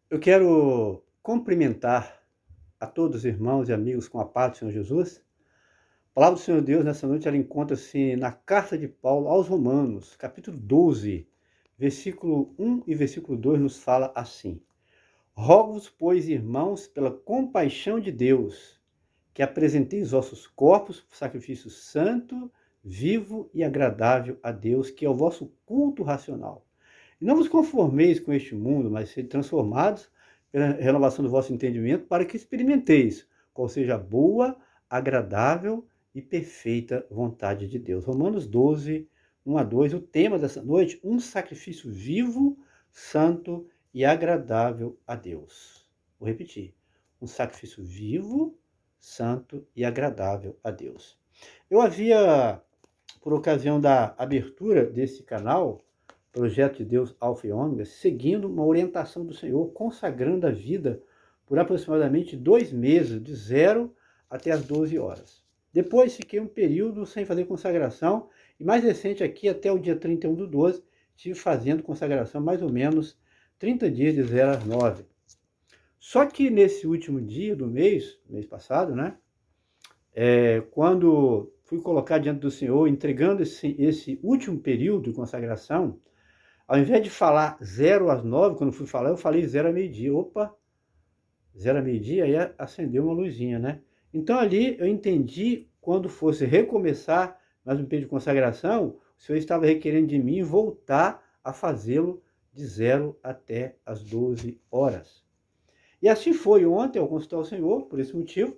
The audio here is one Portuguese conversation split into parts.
Eu quero cumprimentar a todos os irmãos e amigos com a paz do Senhor Jesus. A palavra do Senhor Deus nessa noite ela encontra-se na carta de Paulo aos Romanos, capítulo 12, versículo 1 e versículo 2 nos fala assim: Rogo-vos, pois, irmãos, pela compaixão de Deus, que apresenteis vossos corpos por sacrifício santo, vivo e agradável a Deus, que é o vosso culto racional. E não vos conformeis com este mundo, mas sede transformados pela renovação do vosso entendimento, para que experimenteis qual seja a boa, agradável e perfeita vontade de Deus. Romanos 12, 1 a 2, o tema dessa noite, um sacrifício vivo, santo e agradável a Deus. Vou repetir, um sacrifício vivo, santo e agradável a Deus. Eu havia, por ocasião da abertura desse canal, Projeto de Deus Alfa e Ômega, seguindo uma orientação do Senhor, consagrando a vida por aproximadamente 2 meses, de 0 até as 12 horas. Depois fiquei um período sem fazer consagração, e mais recente aqui, até o dia 31/12, estive fazendo consagração mais ou menos 30 dias de 0 às 9. Só que nesse último dia do mês passado, né, quando fui colocar diante do Senhor, entregando esse último período de consagração, ao invés de falar 0 às 9, quando fui falar, eu falei 0 a meio-dia. Opa, 0 a meio-dia, aí acendeu uma luzinha, né? Então ali eu entendi, quando fosse recomeçar mais um período de consagração, o Senhor estava requerendo de mim voltar a fazê-lo de 0 até as 12 horas. E assim foi. Ontem, ao consultar o Senhor, por esse motivo,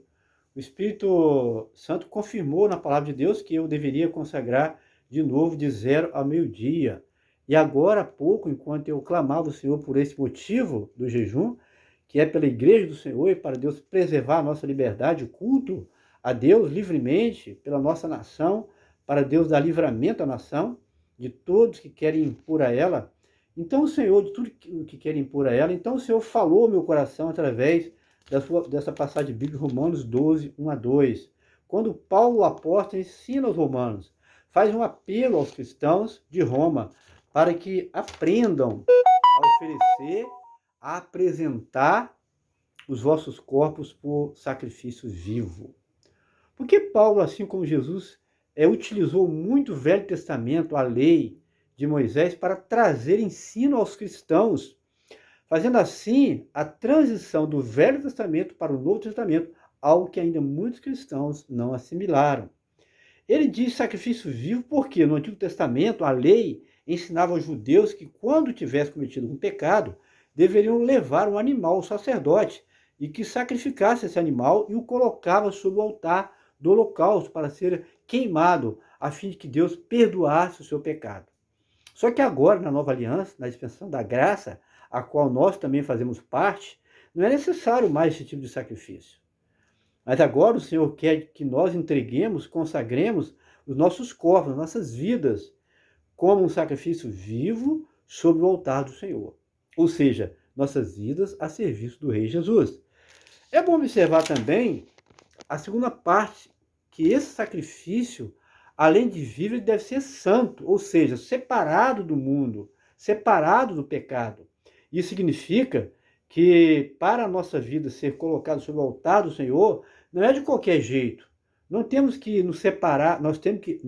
o Espírito Santo confirmou na palavra de Deus que eu deveria consagrar de novo de 0 a meio-dia. E agora há pouco, enquanto eu clamava o Senhor por esse motivo do jejum, que é pela igreja do Senhor e para Deus preservar a nossa liberdade, o culto a Deus livremente pela nossa nação, para Deus dar livramento à nação, de todos que querem impor a ela. Então o Senhor, de tudo que querem impor a ela, então o Senhor falou ao meu coração através dessa passagem bíblica, Romanos 12, 1 a 2. Quando Paulo, o apóstolo, ensina aos romanos, faz um apelo aos cristãos de Roma para que aprendam a oferecer, a apresentar os vossos corpos por sacrifício vivo. Porque Paulo, assim como Jesus, utilizou muito o Velho Testamento, a lei de Moisés, para trazer ensino aos cristãos, fazendo assim a transição do Velho Testamento para o Novo Testamento, algo que ainda muitos cristãos não assimilaram. Ele diz sacrifício vivo porque no Antigo Testamento a lei ensinava aos judeus que quando tivesse cometido um pecado, deveriam levar um animal ao sacerdote e que sacrificasse esse animal e o colocava sobre o altar do holocausto para ser queimado, a fim de que Deus perdoasse o seu pecado. Só que agora, na nova aliança, na dispensação da graça, a qual nós também fazemos parte, não é necessário mais esse tipo de sacrifício. Mas agora o Senhor quer que nós entreguemos, consagremos os nossos corpos, nossas vidas, como um sacrifício vivo sobre o altar do Senhor. Ou seja, nossas vidas a serviço do Rei Jesus. É bom observar também a segunda parte, que esse sacrifício, além de vivo, ele deve ser santo, ou seja, separado do mundo, separado do pecado. Isso significa que para a nossa vida ser colocada sobre o altar do Senhor, não é de qualquer jeito. Não temos que nos separar, nós temos que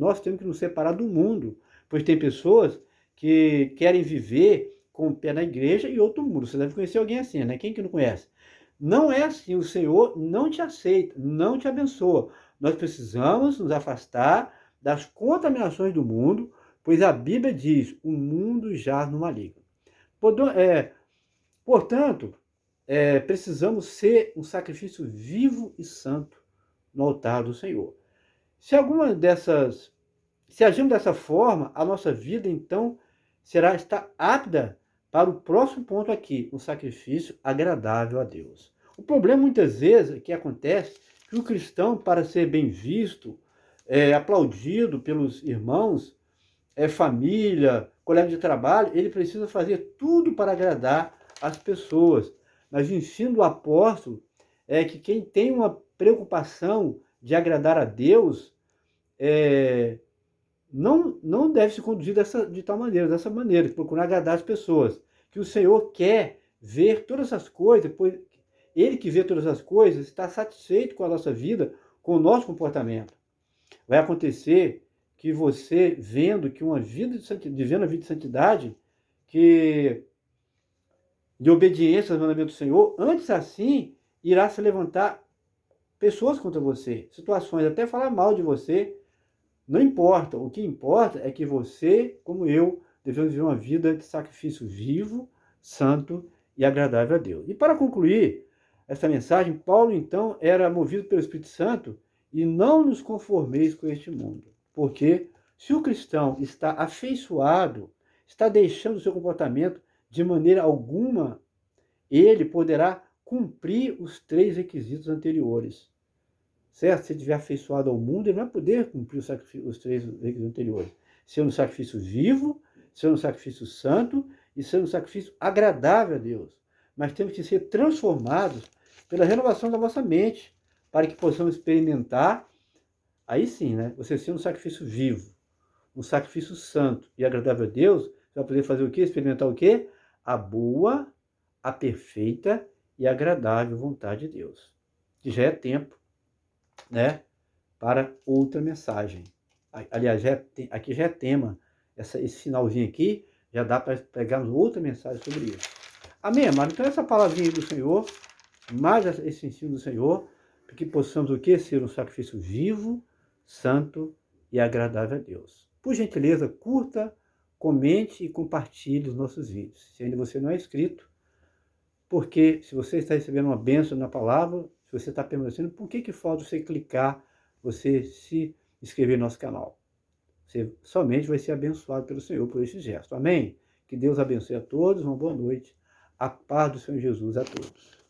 nos separar do mundo, pois tem pessoas que querem viver com o pé na igreja e outro mundo. Você deve conhecer alguém assim, né? Quem que não conhece? Não é assim, o Senhor não te aceita, não te abençoa. Nós precisamos nos afastar das contaminações do mundo, pois a Bíblia diz, o mundo jaz no maligno. Portanto, precisamos ser um sacrifício vivo e santo no altar do Senhor. Se agirmos dessa forma, a nossa vida, então, está apta para o próximo ponto aqui, um sacrifício agradável a Deus. O problema, muitas vezes, que acontece, que o cristão, para ser bem visto, aplaudido pelos irmãos, família, colega de trabalho, ele precisa fazer tudo para agradar as pessoas. Mas o ensino do apóstolo é que quem tem uma preocupação de agradar a Deus, não deve se conduzir dessa maneira, procurar agradar as pessoas. Que o Senhor quer ver todas as coisas, pois ele que vê todas as coisas está satisfeito com a nossa vida, com o nosso comportamento. Vai acontecer que você, vendo que uma vida de santidade, vivendo a vida de santidade, que de obediência aos mandamentos do Senhor, antes assim irá se levantar pessoas contra você, situações, até falar mal de você, não importa. O que importa é que você, como eu, devemos viver uma vida de sacrifício vivo, santo e agradável a Deus. E para concluir essa mensagem, Paulo então era movido pelo Espírito Santo e não nos conformeis com este mundo. Porque se o cristão está afeiçoado, está deixando o seu comportamento de maneira alguma, ele poderá cumprir os 3 requisitos anteriores. Certo? Se ele estiver afeiçoado ao mundo, ele não vai poder cumprir os 3 requisitos anteriores. Ser um sacrifício vivo, ser um sacrifício santo e ser um sacrifício agradável a Deus. Mas temos que ser transformados pela renovação da nossa mente, para que possamos experimentar, aí sim, né? Você ser um sacrifício vivo, um sacrifício santo e agradável a Deus, você vai poder fazer o quê? Experimentar o quê? A boa, a perfeita e agradável vontade de Deus. Que já é tempo, né, para outra mensagem. Aliás, aqui já é tema. Esse finalzinho aqui já dá para pegarmos outra mensagem sobre isso. Amém, amado? Então essa palavrinha do Senhor, mais esse ensino do Senhor, para que possamos o quê? Ser um sacrifício vivo, santo e agradável a Deus. Por gentileza, curta, comente e compartilhe os nossos vídeos. Se ainda você não é inscrito, porque se você está recebendo uma bênção na palavra, se você está permanecendo, por que falta você clicar, você se inscrever no nosso canal? Você somente vai ser abençoado pelo Senhor por esse gesto. Amém? Que Deus abençoe a todos, uma boa noite. A paz do Senhor Jesus a todos.